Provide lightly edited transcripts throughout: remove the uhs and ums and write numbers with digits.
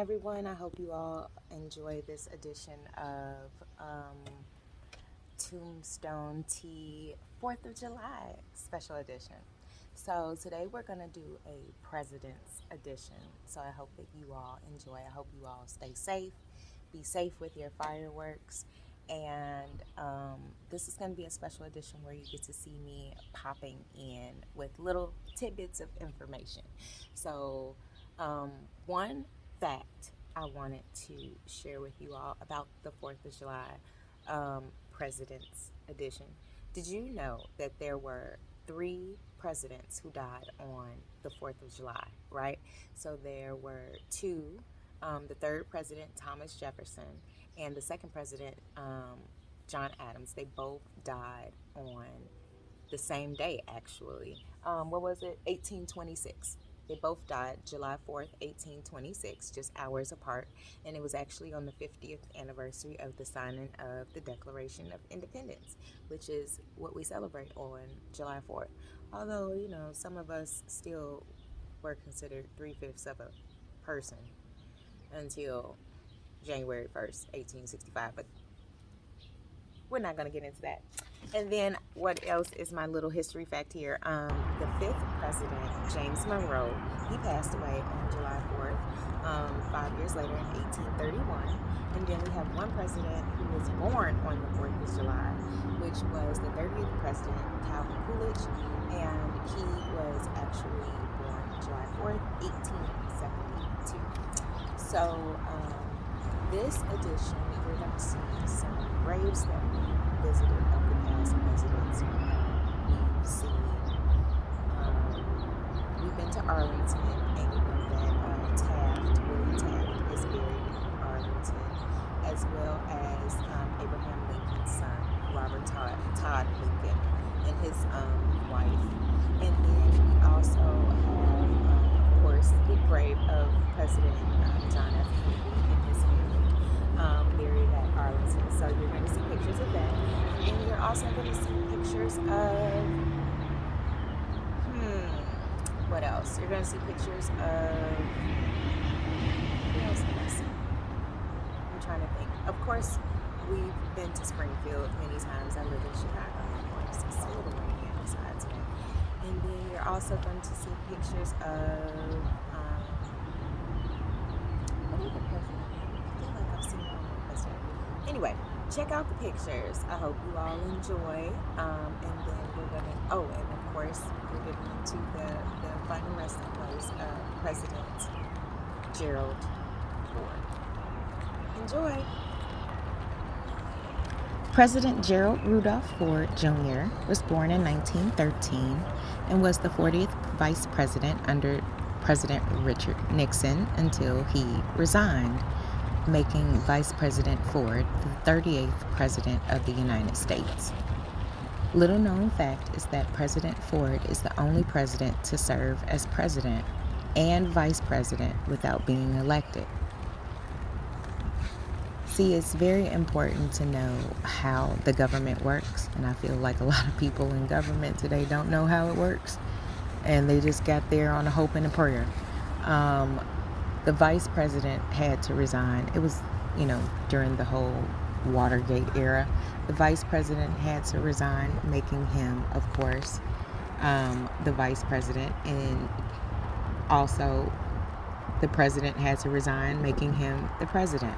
everyone. I hope you all enjoy this edition of Tombstone Tea 4th of July special edition. So, today we're going to do a President's edition. So, I hope that you all enjoy. I hope you all stay safe, be safe with your fireworks. And this is going to be a special edition where you get to see me popping in with little tidbits of information. So, one fact I wanted to share with you all about the 4th of July President's Edition. Did you know that there were three presidents who died on the 4th of July, right? So there were two, the third president, Thomas Jefferson, and the second president, John Adams. They both died on the same day, actually. What was it? 1826. They both died July 4th, 1826, just hours apart. And it was actually on the 50th anniversary of the signing of the Declaration of Independence, which is what we celebrate on July 4th. Although, some of us still were considered 3/5 of a person until January 1st, 1865. But we're not going to get into that. And then what else is my little history fact here? The fifth president, James Monroe, he passed away on July 4th, 5 years later in 1831. And then we have one president who was born on the 4th of July, which was the 30th president, Calvin Coolidge. And he was actually born July 4th, 1872. So this edition, we're going to see some graves that we visited of the past presidents. We've seen, we've been to Arlington, and you know that Willie Taft, is buried in Arlington, as well as Abraham Lincoln's son, Robert Todd Lincoln, and his wife. And then we also have, of course, the grave of President John F. Kennedy and his family, buried at Arlington. So you're going to see pictures of that. And you're also going to see pictures of, what else? You're going to see pictures of, what else did I see? I'm trying to think. Of course, we've been to Springfield many times. I live in Chicago, of course. It's a little rainy outside today. And then you're also going to see pictures of, what other president? I feel like I've seen one more president. Anyway, check out the pictures. I hope you all enjoy. And then we're going to, and of course, we're getting into the final resting place of President Gerald Ford. Enjoy. President Gerald Rudolph Ford Jr. was born in 1913 and was the 40th vice president under President Richard Nixon until he resigned, making Vice President Ford the 38th President of the United States. Little known fact is that President Ford is the only president to serve as president and vice president without being elected. See, it's very important to know how the government works, and I feel like a lot of people in government today don't know how it works, and they just got there on a hope and a prayer. The vice president had to resign. It was, during the whole Watergate era. The vice president had to resign, making him, of course, the vice president. And also, the president had to resign, making him the president.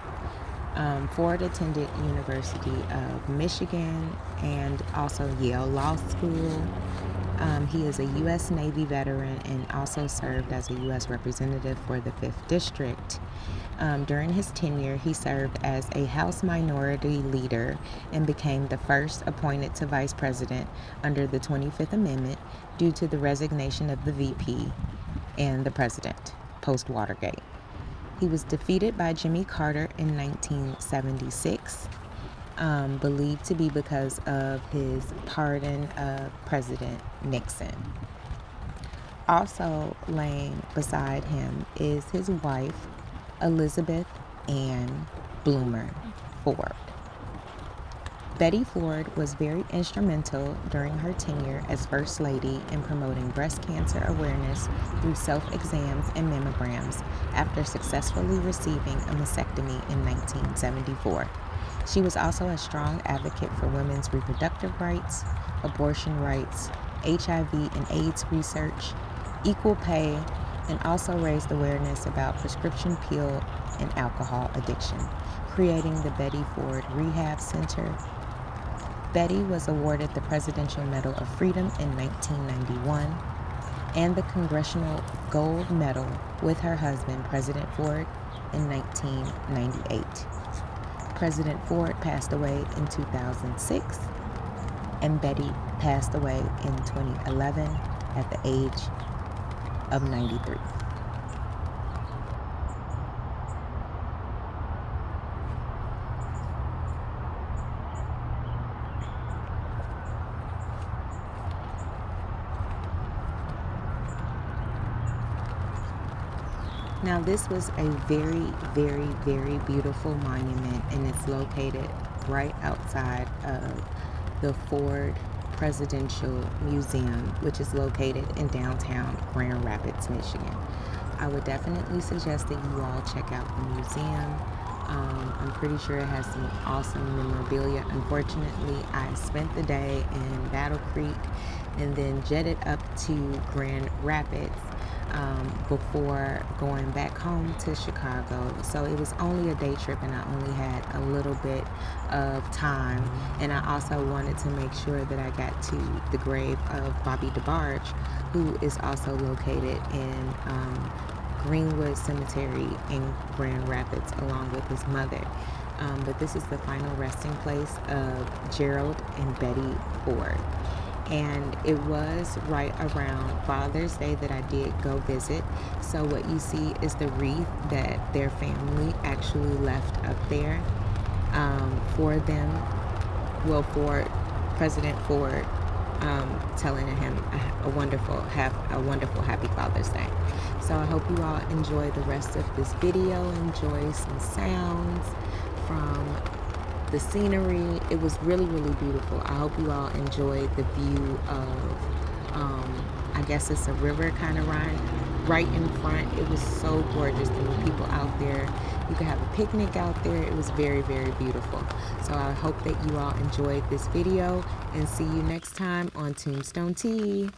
Ford attended University of Michigan and also Yale Law School. He is a U.S. Navy veteran and also served as a U.S. representative for the 5th District. During his tenure, he served as a House Minority Leader and became the first appointed to Vice President under the 25th Amendment due to the resignation of the VP and the President post-Watergate. He was defeated by Jimmy Carter in 1976. Believed to be because of his pardon of President Nixon. Also laying beside him is his wife, Elizabeth Ann Bloomer Ford. Betty Ford was very instrumental during her tenure as First Lady in promoting breast cancer awareness through self-exams and mammograms after successfully receiving a mastectomy in 1974. She was also a strong advocate for women's reproductive rights, abortion rights, HIV and AIDS research, equal pay, and also raised awareness about prescription pill and alcohol addiction, creating the Betty Ford Rehab Center. Betty was awarded the Presidential Medal of Freedom in 1991 and the Congressional Gold Medal with her husband, President Ford, in 1998. President Ford passed away in 2006, and Betty passed away in 2011 at the age of 93. Now, this was a very, very, very beautiful monument, and it's located right outside of the Ford Presidential Museum, which is located in downtown Grand Rapids, Michigan. I would definitely suggest that you all check out the museum. I'm pretty sure it has some awesome memorabilia. Unfortunately, I spent the day in Battle Creek and then jetted up to Grand Rapids before going back home to Chicago. So it was only a day trip and I only had a little bit of time. And I also wanted to make sure that I got to the grave of Bobby DeBarge, who is also located in Greenwood Cemetery in Grand Rapids along with his mother. But this is the final resting place of Gerald and Betty Ford. And it was right around Father's Day that I did go visit. So what you see is the wreath that their family actually left up there for them, well, for President Ford, telling him a wonderful happy Father's Day. So I hope you all enjoy the rest of this video, enjoy some sounds from the scenery. It was really, really beautiful. I hope you all enjoyed the view of, I guess it's a river kind of right in front. It was so gorgeous. There were people out there. You could have a picnic out there. It was very, very beautiful. So I hope that you all enjoyed this video and see you next time on Tombstone Tea.